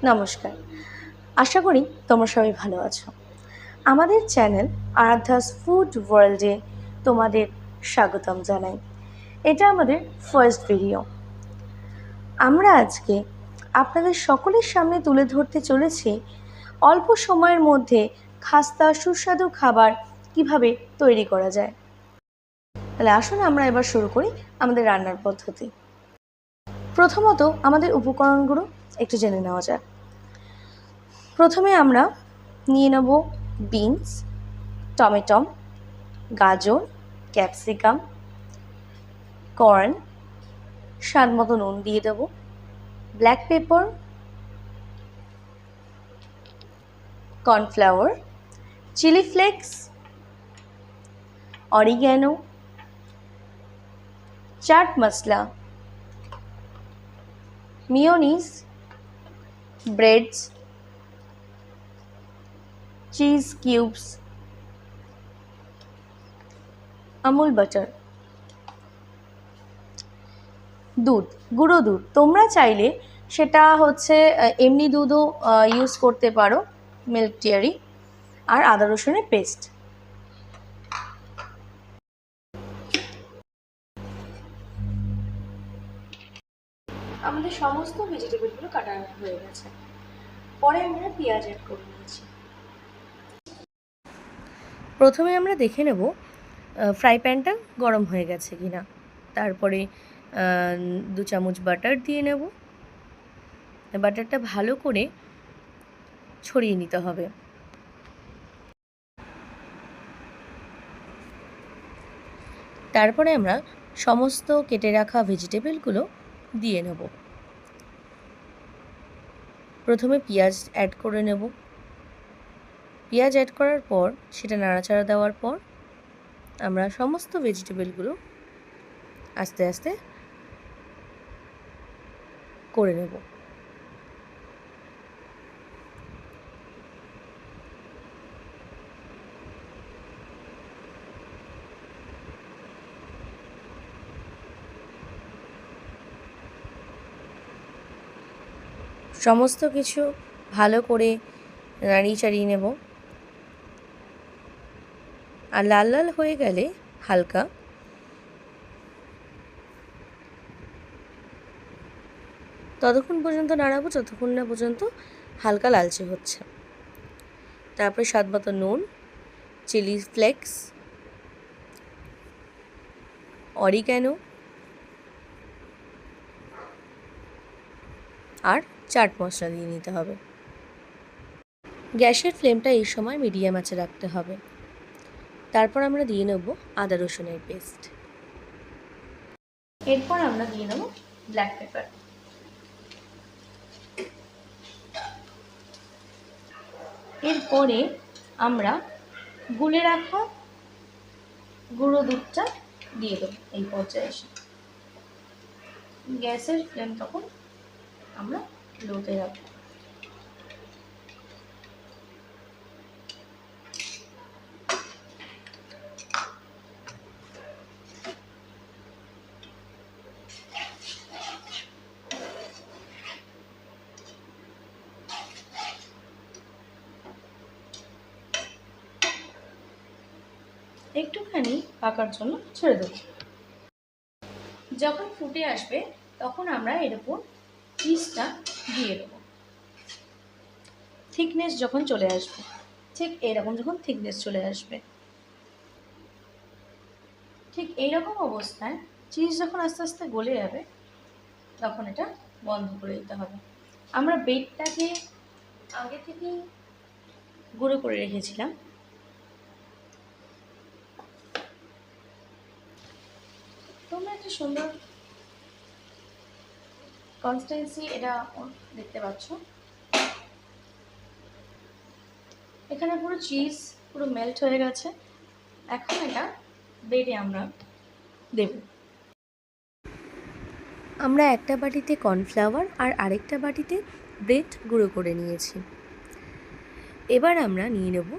নমস্কার। আশা করি তোমরা সবাই ভালো আছো। আমাদের চ্যানেল আরাধ্যাস ফুড ওয়ার্ল্ডে তোমাদের স্বাগতম জানাই। এটা আমাদের ফার্স্ট ভিডিও। আমরা আজকে আপনাদের সকলের সামনে তুলে ধরতে চলেছি অল্প সময়ের মধ্যে খাস্তা সুস্বাদু খাবার কিভাবে তৈরি করা যায়। তাহলে আসুন আমরা এবার শুরু করি আমাদের রান্নার পদ্ধতি। প্রথমত আমাদের উপকরণগুলো একটু জেনে নেওয়া যাক। প্রথমে আমরা নিয়ে নেব বিনস, টমেটো, গাজর, ক্যাপসিকাম, কর্ন, স্বাদ মতো নুন দিয়ে দেব, black pepper, cornflour, chilli flakes, oregano, chaat masala, mayonnaise, breads, cheese cubes, Amul butter, দুধ, গুঁড়ো দুধ। তোমরা চাইলে সেটা হচ্ছে এমনি দুধও ইউজ করতে পারো, মিল্ক ডেয়ারি, আর আদা রসুনের পেস্ট। আমাদের সমস্ত ভেজিটেবলগুলো কাটা হয়ে গেছে। পরে আমরা পেঁয়াজ অ্যাড করে নিয়েছি। প্রথমে আমরা দেখে নেব ফ্রাই প্যানটা গরম হয়ে গেছে কিনা। তারপরে 2 চামচ বাটার দিয়ে নেব। বাটারটা ভালো করে ছড়িয়ে নিতে হবে। তারপরে আমরা সমস্ত কেটে রাখা ভেজিটেবলগুলো দিয়ে নেব। প্রথমে পেঁয়াজ অ্যাড করে নেব। পেঁয়াজ অ্যাড করার পর সেটা নাড়াচাড়া দেওয়ার পর আমরা সমস্ত ভেজিটেবলগুলো আস্তে আস্তে করে নেব। সমস্ত কিছু ভালো করে নাড়িয়ে চাড়িয়ে নেব। আর লাল লাল হয়ে গেলে হালকা ততক্ষণ পর্যন্ত নাড়াবো যতক্ষণ না পর্যন্ত হালকা লালচে হচ্ছে। তারপরে স্বাদ মতো নুন, চিলি ফ্লেক্স, অরিগ্যানো আর চাট মশলা দিয়ে নিতে হবে। গ্যাসের ফ্লেমটা এই সময় মিডিয়াম আঁচে রাখতে হবে। তারপর আমরা দিয়ে নেব আদা রসুনের পেস্ট। এরপর আমরা দিয়ে নেব ব্ল্যাক পেপার। এরপরে আমরা গুলে রাখা গুঁড়ো দুধটা দিয়ে দেবো। এই পর্যায়ে এসে গ্যাসের ফ্লেম তখন আমরা লোতে রাখবো। একটুখানি পাকার জন্য ছেড়ে দেব। যখন ফুটে আসবে তখন আমরা এর উপর চিজটা দিয়ে দেব। থিকনেস যখন চলে আসবে, ঠিক এরকম যখন থিকনেস চলে আসবে, ঠিক এইরকম অবস্থায় চিজ যখন আস্তে আস্তে গলে যাবে তখন এটা বন্ধ করে দিতে হবে। আমরা ব্রেডটাকে আগে থেকেই গুঁড়ো করে রেখেছিলাম। তোমরা একটা সুন্দর কনসিস্টেন্সি এটা দেখতে পাচ্ছ। এখানে পুরো চিজ পুরো মেল্ট হয়ে গেছে। এখন এটা ব্রেডে আমরা দেব। আমরা একটা বাটিতে কর্নফ্লাওয়ার আর আরেকটা বাটিতে ব্রেড গুঁড়ো করে নিয়েছি। এবার আমরা নিয়ে নেব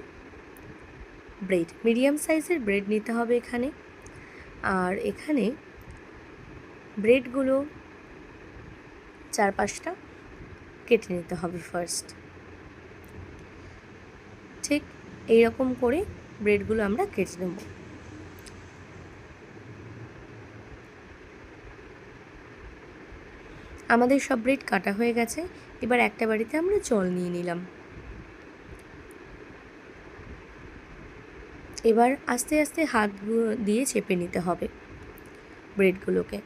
ব্রেড। মিডিয়াম সাইজের ব্রেড নিতে হবে এখানে। আর এখানে ব্রেডগুলো 4-5টা কেটে নিতে হবে ফার্স্ট। ঠিক এইরকম করে ব্রেডগুলো আমরা কেটে নেব। আমাদের সব ব্রেড কাটা হয়ে গেছে। এবার একটা বাটিতে আমরা জল নিয়ে নিলাম। এবার আস্তে আস্তে হাত দিয়ে চেপে নিতে হবে ব্রেডগুলোকে,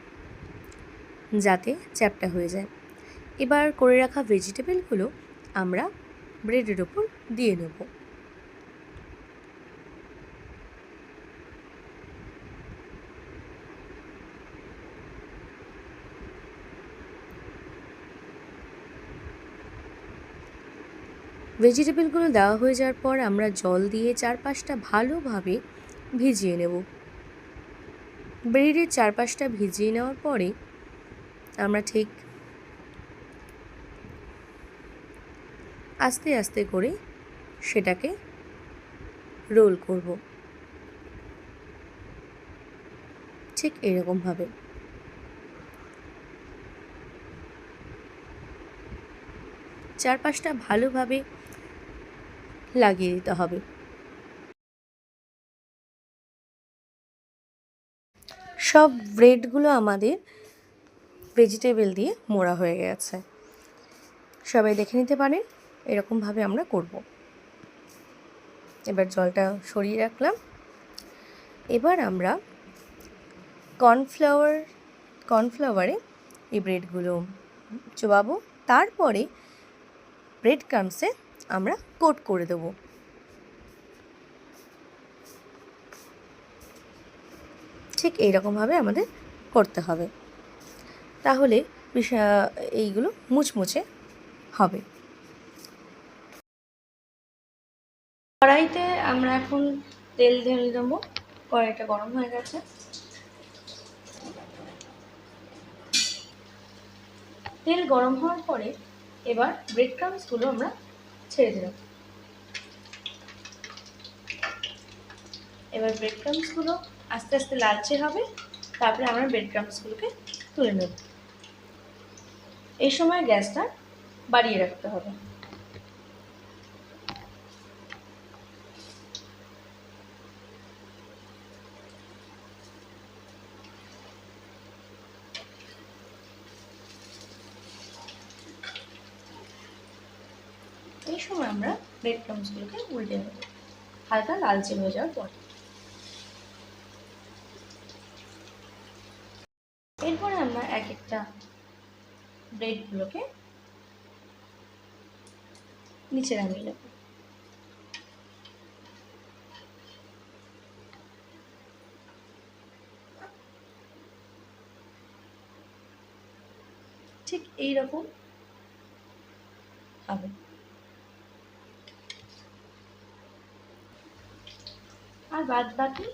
যাতে চ্যাপ্টা হয়ে যায়। এবার করে রাখা ভেজিটেবলগুলো আমরা ব্রেডের ওপর দিয়ে নেব। ভেজিটেবলগুলো দেওয়া হয়ে যাওয়ার পর আমরা জল দিয়ে চারপাশটা ভালোভাবে ভিজিয়ে নেব। ব্রেডের চারপাশটা ভিজিয়ে নেওয়ার পরে আমরা ঠিক আস্তে আস্তে করে সেটাকে রোল করব, ঠিক এরকমভাবে। চারপাশটা ভালোভাবে লাগিয়ে দিতে হবে। সব ব্রেডগুলো আমাদের ভেজিটেবল দিয়ে মোড়া হয়ে গেছে। সবাই দেখে নিতে পারেন, এরকমভাবে আমরা করব। এবার জলটা সরিয়ে রাখলাম। এবার আমরা কর্নফ্লাওয়ারে এই ব্রেডগুলো চোবাবো। তারপরে ব্রেড ক্রাম্বসে আমরা কোট করে দেবো। ঠিক এইরকমভাবে আমাদের করতে হবে, তাহলে এইগুলো মুচমুচে হবে। কড়াইতে আমরা এখন তেল ঢেলে দেবো। কড়াইটা গরম হয়ে গেছে। তেল গরম হওয়ার পরে এবার ব্রেড ক্রাম্বসগুলো আমরা ছেড়ে দিলাম। এবার ব্রেড ক্রাম্বসগুলো আস্তে আস্তে লালচে হবে, তারপরে আমরা ব্রেড ক্রাম্বসগুলোকে তুলে নেব। এই সময় গ্যাসটা বাড়িয়ে রাখতে হবে। এই সময় আমরা ব্রেড ক্রাম্বসগুলোকে উল্টে নেব হালকা লালচে হয়ে যাওয়ার পর। এরপরে আমরা এক একটা ব্রেডগুলোকে নিচে নামিয়ে নেব। ঠিক এইরকম হবে। আর বাদ বাকি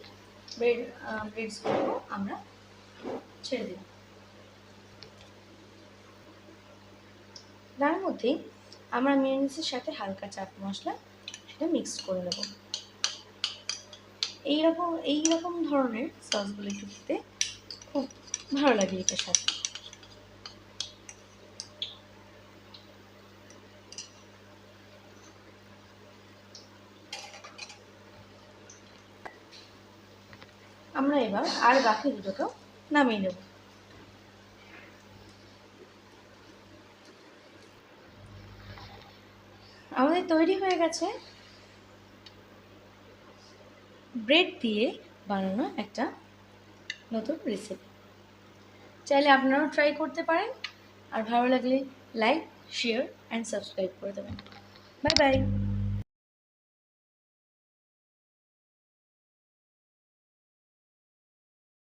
ব্রেডসগুলো আমরা ছেড়ে দিলাম। তার মধ্যে আমরা মেয়োনিজের সাথে হালকা চাট মশলা সেটা মিক্স করে নেব। এইরকম ধরনের সসগুলো একটু খেতে খুব ভালো লাগে এটার সাথে। আমরা এবার আর বাকি দুটোকেও নামিয়ে নেব। আমাদের তৈরি হয়ে গেছে ব্রেড দিয়ে বানানো একটা নতুন রেসিপি। চাইলে আপনারাও ট্রাই করতে পারেন। আর ভালো লাগলে লাইক, শেয়ার অ্যান্ড সাবস্ক্রাইব করে দেবেন। Bye bye.